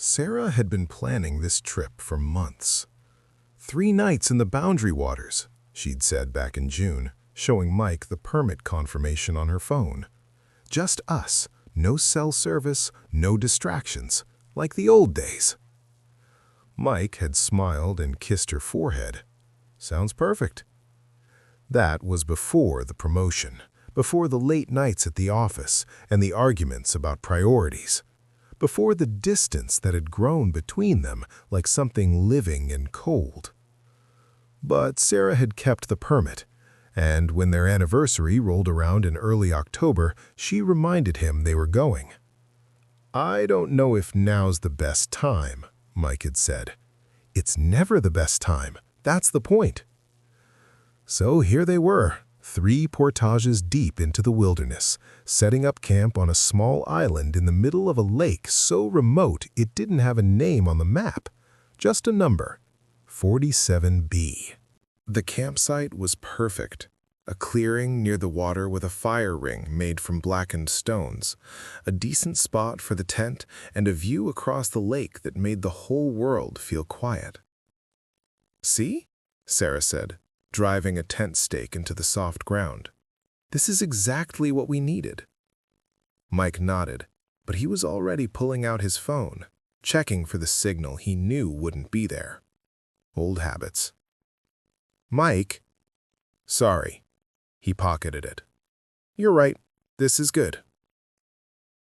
Sarah had been planning this trip for months. 3 nights in the Boundary Waters, she'd said back in June, showing Mike the permit confirmation on her phone. Just us, no cell service, no distractions, like the old days. Mike had smiled and kissed her forehead. Sounds perfect. That was before the promotion, before the late nights at the office and the arguments about priorities, before the distance that had grown between them like something living and cold. But Sarah had kept the permit, and when their anniversary rolled around in early October, she reminded him they were going. "I don't know if now's the best time," Mike had said. "It's never the best time. That's the point." So here they were, 3 portages deep into the wilderness, setting up camp on a small island in the middle of a lake so remote it didn't have a name on the map, just a number, 47B. The campsite was perfect. A clearing near the water with a fire ring made from blackened stones, a decent spot for the tent, and a view across the lake that made the whole world feel quiet. "See?" Sarah said, driving a tent stake into the soft ground. "This is exactly what we needed." Mike nodded, but he was already pulling out his phone, checking for the signal he knew wouldn't be there. Old habits. "Mike?" "Sorry." He pocketed it. "You're right. This is good."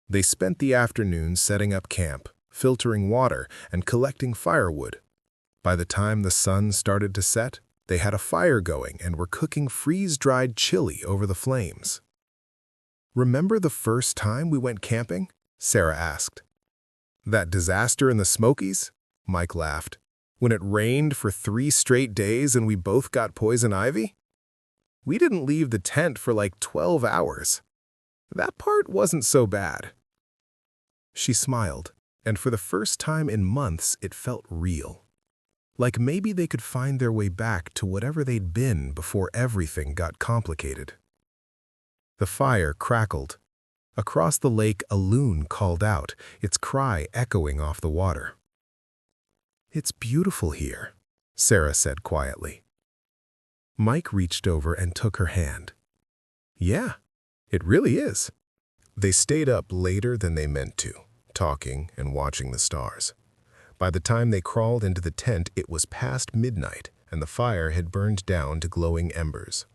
They spent the afternoon setting up camp, filtering water, and collecting firewood. By the time the sun started to set, they had a fire going and were cooking freeze-dried chili over the flames. "Remember the first time we went camping?" Sarah asked. "That disaster in the Smokies?" Mike laughed. "When it rained for 3 straight days and we both got poison ivy? We didn't leave the tent for like 12 hours. That part wasn't so bad." She smiled, and for the first time in months it felt real. Like maybe they could find their way back to whatever they'd been before everything got complicated. The fire crackled. Across the lake, a loon called out, its cry echoing off the water. "It's beautiful here," Sarah said quietly. Mike reached over and took her hand. "Yeah, it really is." They stayed up later than they meant to, talking and watching the stars. By the time they crawled into the tent, it was past midnight, and the fire had burned down to glowing embers.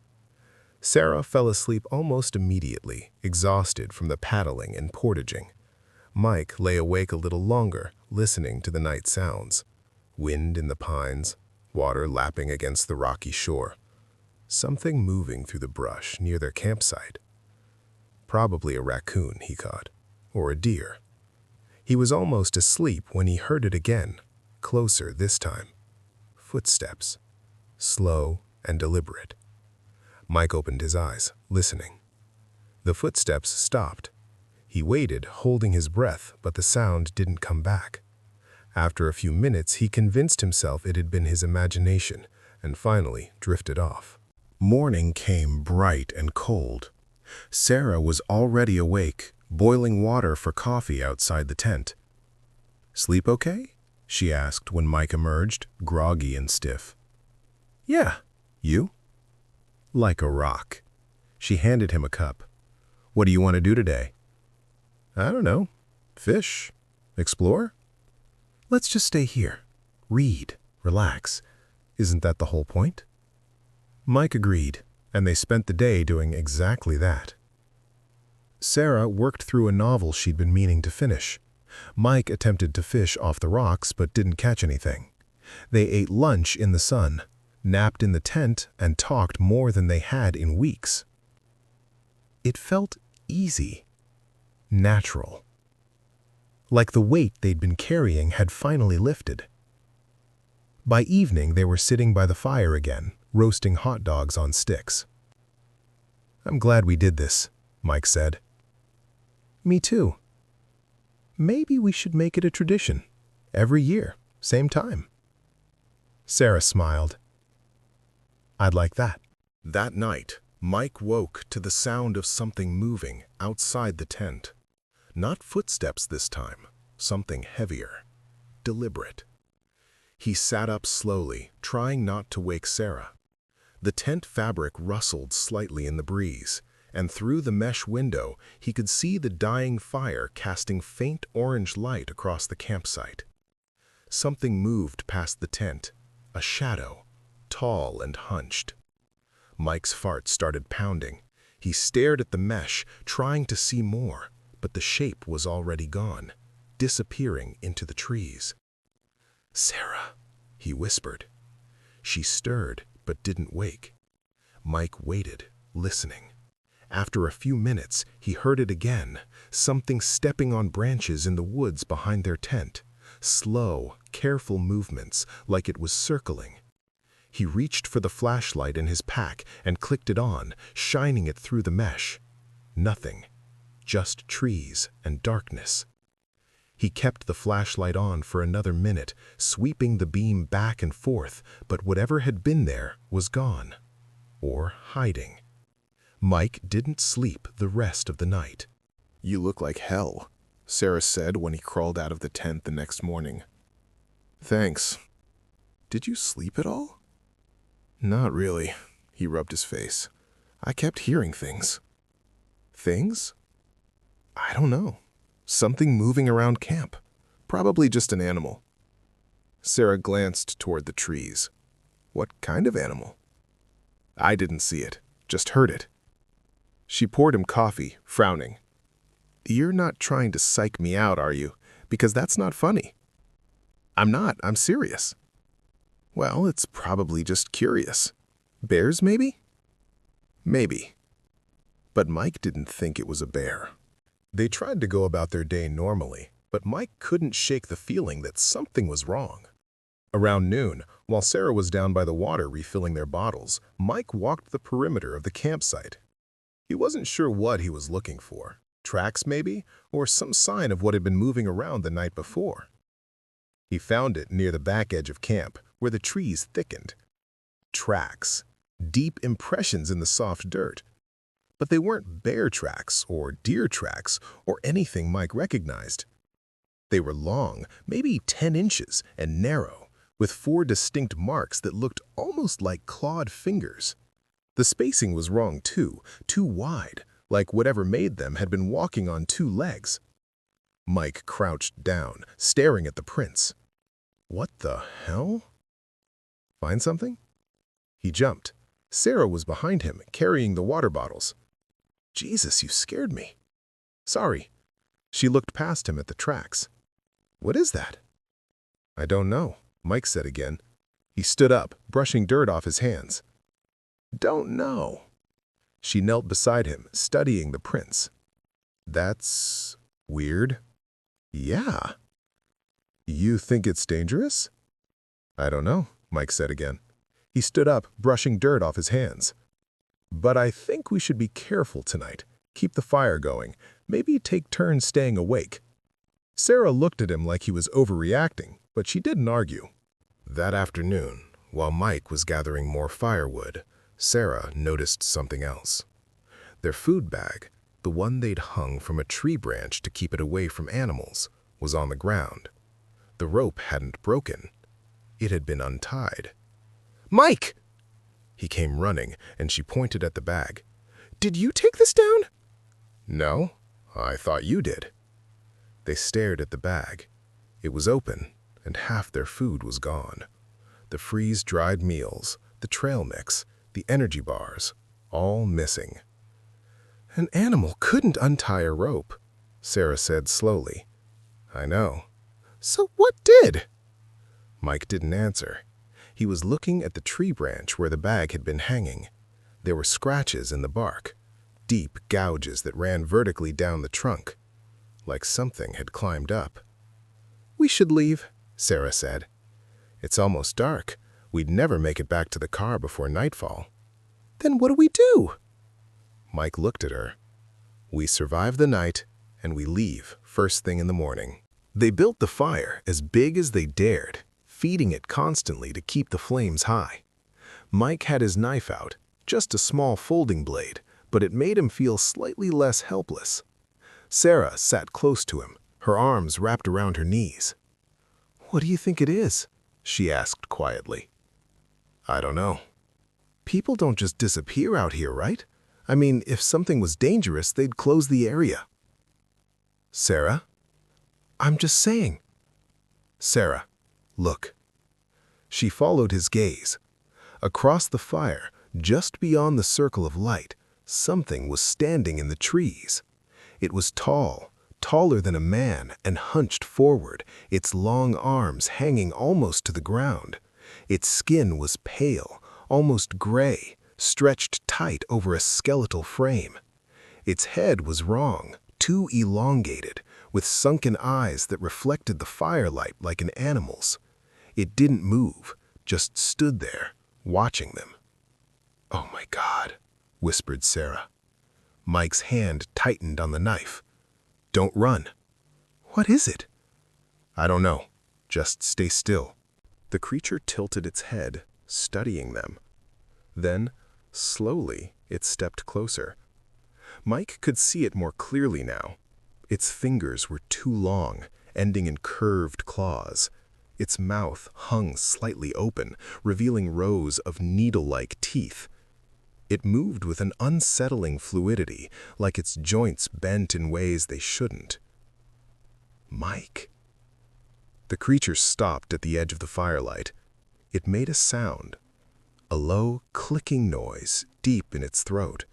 Sarah fell asleep almost immediately, exhausted from the paddling and portaging. Mike lay awake a little longer, listening to the night sounds. Wind in the pines, water lapping against the rocky shore. Something moving through the brush near their campsite. Probably a raccoon, he thought, or a deer. He was almost asleep when he heard it again, closer this time. Footsteps, slow and deliberate. Mike opened his eyes, listening. The footsteps stopped. He waited, holding his breath, but the sound didn't come back. After a few minutes, he convinced himself it had been his imagination, and finally drifted off. Morning came bright and cold. Sarah was already awake, boiling water for coffee outside the tent. "Sleep okay?" she asked when Mike emerged, groggy and stiff. "Yeah. You?" "Like a rock." She handed him a cup. "What do you want to do today?" "I don't know. Fish? Explore?" "Let's just stay here. Read. Relax. Isn't that the whole point?" Mike agreed, and they spent the day doing exactly that. Sarah worked through a novel she'd been meaning to finish. Mike attempted to fish off the rocks but didn't catch anything. They ate lunch in the sun, napped in the tent, and talked more than they had in weeks. It felt easy, natural. Like the weight they'd been carrying had finally lifted. By evening, they were sitting by the fire again, roasting hot dogs on sticks. "I'm glad we did this," Mike said. "Me too. Maybe we should make it a tradition. Every year, same time." Sarah smiled. "I'd like that." That night, Mike woke to the sound of something moving outside the tent. Not footsteps this time, something heavier. deliberate. He sat up slowly, trying not to wake Sarah. The tent fabric rustled slightly in the breeze, and through the mesh window he could see the dying fire casting faint orange light across the campsite. Something moved past the tent, a shadow, tall and hunched. Mike's heart started pounding. He stared at the mesh, trying to see more, but the shape was already gone, disappearing into the trees. "Sarah," he whispered. She stirred, but didn't wake. Mike waited, listening. After a few minutes, he heard it again, something stepping on branches in the woods behind their tent. Slow, careful movements, like it was circling. He reached for the flashlight in his pack and clicked it on, shining it through the mesh. Nothing. Just trees and darkness. He kept the flashlight on for another minute, sweeping the beam back and forth, but whatever had been there was gone. Or hiding. Mike didn't sleep the rest of the night. "You look like hell," Sarah said when he crawled out of the tent the next morning. "Thanks. Did you sleep at all?" "Not really," he rubbed his face. "I kept hearing things." "Things?" "I don't know. Something moving around camp. Probably just an animal." Sarah glanced toward the trees. "What kind of animal?" "I didn't see it, just heard it." She poured him coffee, frowning. "You're not trying to psych me out, are you? Because that's not funny." "I'm not, I'm serious." "Well, it's probably just curious. Bears, maybe?" "Maybe." But Mike didn't think it was a bear. They tried to go about their day normally, but Mike couldn't shake the feeling that something was wrong. Around noon, while Sarah was down by the water refilling their bottles, Mike walked the perimeter of the campsite. He wasn't sure what he was looking for. Tracks maybe, or some sign of what had been moving around the night before. He found it near the back edge of camp, where the trees thickened. Tracks. Deep impressions in the soft dirt. But they weren't bear tracks or deer tracks or anything Mike recognized. They were long, maybe 10 inches, and narrow, with 4 distinct marks that looked almost like clawed fingers. The spacing was wrong too wide, like whatever made them had been walking on 2 legs. Mike crouched down, staring at the prints. What the hell? Find something? He jumped. Sarah was behind him, carrying the water bottles. Jesus, you scared me. Sorry. She looked past him at the tracks. What is that? I don't know, Mike said again. He stood up, brushing dirt off his hands. Don't know. She knelt beside him, studying the prints. That's weird. Yeah. You think it's dangerous? I don't know, Mike said again. He stood up, brushing dirt off his hands. But I think we should be careful tonight. Keep the fire going. Maybe take turns staying awake. Sarah looked at him like he was overreacting, but she didn't argue. That afternoon, while Mike was gathering more firewood, Sarah noticed something else. Their food bag, the one they'd hung from a tree branch to keep it away from animals, was on the ground. The rope hadn't broken. It had been untied. Mike! He came running, and she pointed at the bag. Did you take this down? No, I thought you did. They stared at the bag. It was open, and half their food was gone. The freeze-dried meals, the trail mix, the energy bars, all missing. An animal couldn't untie a rope, Sarah said slowly. I know. So what did? Mike didn't answer. He was looking at the tree branch where the bag had been hanging. There were scratches in the bark, deep gouges that ran vertically down the trunk, like something had climbed up. We should leave, Sarah said. It's almost dark. We'd never make it back to the car before nightfall. Then what do we do? Mike looked at her. We survive the night, and we leave first thing in the morning. They built the fire as big as they dared, feeding it constantly to keep the flames high. Mike had his knife out, just a small folding blade, but it made him feel slightly less helpless. Sarah sat close to him, her arms wrapped around her knees. "What do you think it is?" she asked quietly. "I don't know." "People don't just disappear out here, right? I mean, if something was dangerous, they'd close the area." "Sarah?" "I'm just saying." "Sarah, look." She followed his gaze. Across the fire, just beyond the circle of light, something was standing in the trees. It was tall, taller than a man, and hunched forward, its long arms hanging almost to the ground. Its skin was pale, almost gray, stretched tight over a skeletal frame. Its head was wrong, too elongated, with sunken eyes that reflected the firelight like an animal's. It didn't move, just stood there, watching them. "Oh my God," whispered Sarah. Mike's hand tightened on the knife. "Don't run." "What is it?" "I don't know. Just stay still." The creature tilted its head, studying them. Then, slowly, it stepped closer. Mike could see it more clearly now. Its fingers were too long, ending in curved claws. Its mouth hung slightly open, revealing rows of needle-like teeth. It moved with an unsettling fluidity, like its joints bent in ways they shouldn't. "Mike." The creature stopped at the edge of the firelight. It made a sound, a low, clicking noise deep in its throat.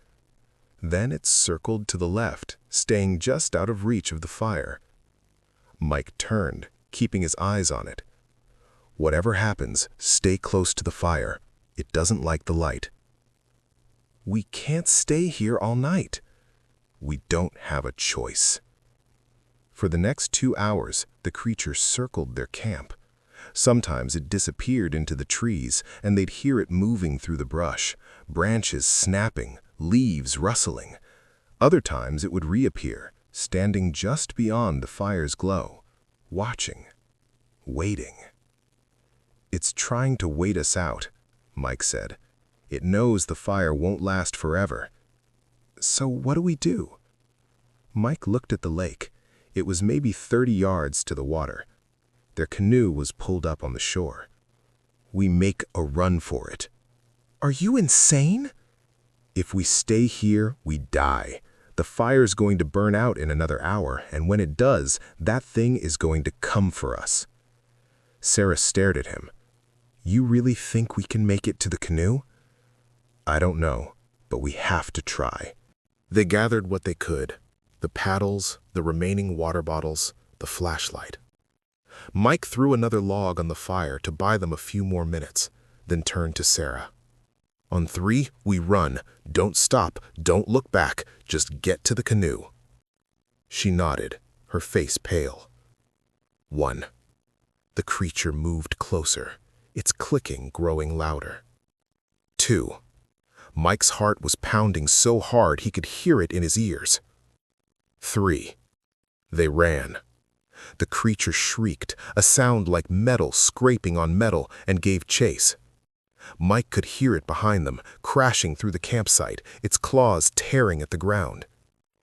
Then it circled to the left, staying just out of reach of the fire. Mike turned, keeping his eyes on it. "Whatever happens, stay close to the fire. It doesn't like the light." "We can't stay here all night." "We don't have a choice." For the next 2 hours, the creature circled their camp. Sometimes it disappeared into the trees, and they'd hear it moving through the brush, branches snapping, leaves rustling. Other times it would reappear, standing just beyond the fire's glow, watching, waiting. "It's trying to wait us out," Mike said. "It knows the fire won't last forever." "So what do we do?" Mike looked at the lake. It was maybe 30 yards to the water. Their canoe was pulled up on the shore. "We make a run for it." "Are you insane?" "If we stay here, we die. The fire's going to burn out in another hour, and when it does, that thing is going to come for us." Sarah stared at him. "You really think we can make it to the canoe?" "I don't know, but we have to try." They gathered what they could: the paddles, the remaining water bottles, the flashlight. Mike threw another log on the fire to buy them a few more minutes, then turned to Sarah. "On 3, we run. Don't stop, don't look back, just get to the canoe." She nodded, her face pale. 1. The creature moved closer, its clicking growing louder. 2. Mike's heart was pounding so hard he could hear it in his ears. 3. They ran. The creature shrieked, a sound like metal scraping on metal, and gave chase. Mike could hear it behind them, crashing through the campsite, its claws tearing at the ground.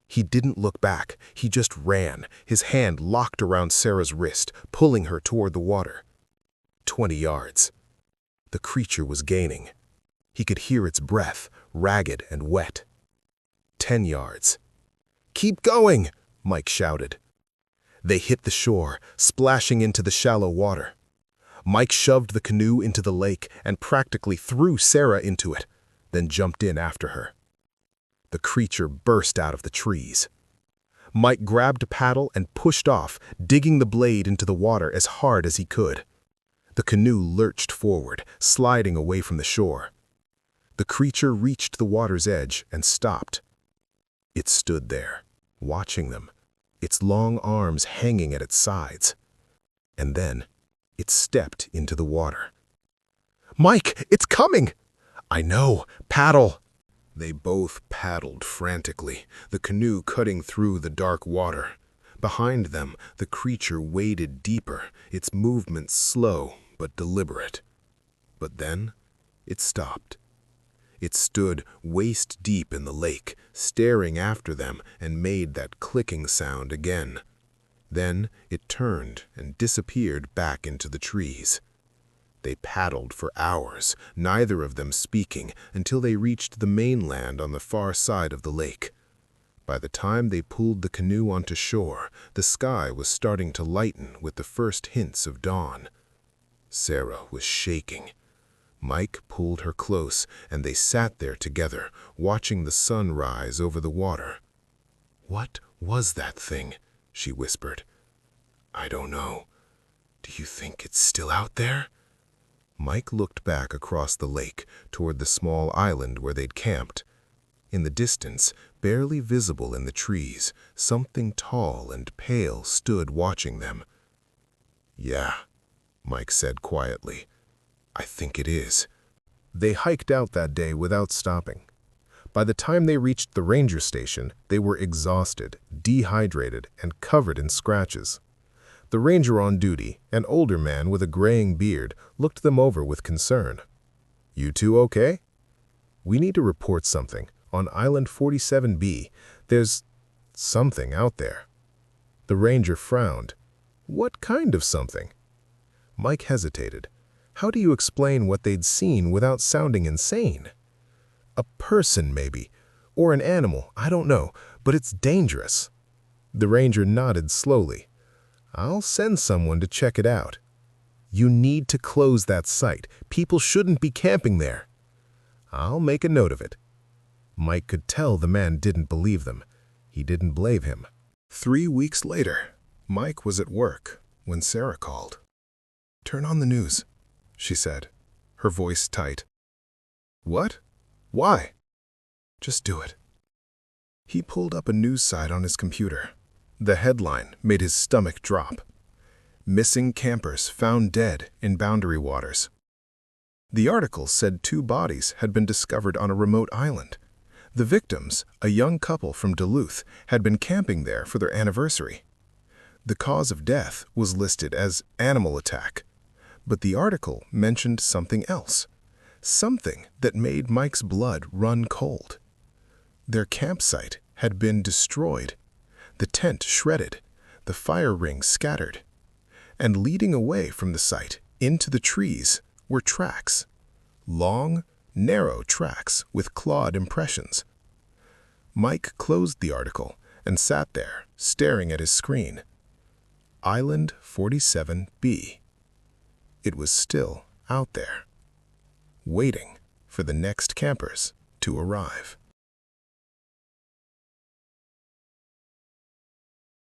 He didn't look back, he just ran, his hand locked around Sarah's wrist, pulling her toward the water. 20 yards. The creature was gaining. He could hear its breath, ragged and wet. 10 yards. "Keep going!" Mike shouted. They hit the shore, splashing into the shallow water. Mike shoved the canoe into the lake and practically threw Sarah into it, then jumped in after her. The creature burst out of the trees. Mike grabbed a paddle and pushed off, digging the blade into the water as hard as he could. The canoe lurched forward, sliding away from the shore. The creature reached the water's edge and stopped. It stood there, watching them, its long arms hanging at its sides. And then it stepped into the water. "Mike, it's coming!" "I know, paddle!" They both paddled frantically, the canoe cutting through the dark water. Behind them, the creature waded deeper, its movements slow but deliberate. But then it stopped. It stood waist-deep in the lake, staring after them, and made that clicking sound again. Then it turned and disappeared back into the trees. They paddled for hours, neither of them speaking, until they reached the mainland on the far side of the lake. By the time they pulled the canoe onto shore, the sky was starting to lighten with the first hints of dawn. Sarah was shaking. Mike pulled her close, and they sat there together, watching the sun rise over the water. "What was that thing?" she whispered. "I don't know. Do you think it's still out there?" Mike looked back across the lake toward the small island where they'd camped. In the distance, barely visible in the trees, something tall and pale stood watching them. "Yeah," Mike said quietly. "I think it is." They hiked out that day without stopping. By the time they reached the ranger station, they were exhausted, dehydrated, and covered in scratches. The ranger on duty, an older man with a graying beard, looked them over with concern. "You two okay?" "We need to report something. On Island 47B, there's something out there." The ranger frowned. "What kind of something?" Mike hesitated. How do you explain what they'd seen without sounding insane? "A person, maybe. Or an animal, I don't know, but it's dangerous." The ranger nodded slowly. "I'll send someone to check it out." "You need to close that site. People shouldn't be camping there." "I'll make a note of it." Mike could tell the man didn't believe them. He didn't blame him. 3 weeks later, Mike was at work when Sarah called. "Turn on the news," she said, her voice tight. "What? Why?" "Just do it." He pulled up a news site on his computer. The headline made his stomach drop. "Missing campers found dead in Boundary Waters." The article said 2 bodies had been discovered on a remote island. The victims, a young couple from Duluth, had been camping there for their anniversary. The cause of death was listed as animal attack, but the article mentioned something else, something that made Mike's blood run cold. Their campsite had been destroyed, the tent shredded, the fire ring scattered, and leading away from the site into the trees were tracks. Long, narrow tracks with clawed impressions. Mike closed the article and sat there, staring at his screen. Island 47B. It was still out there, waiting for the next campers to arrive.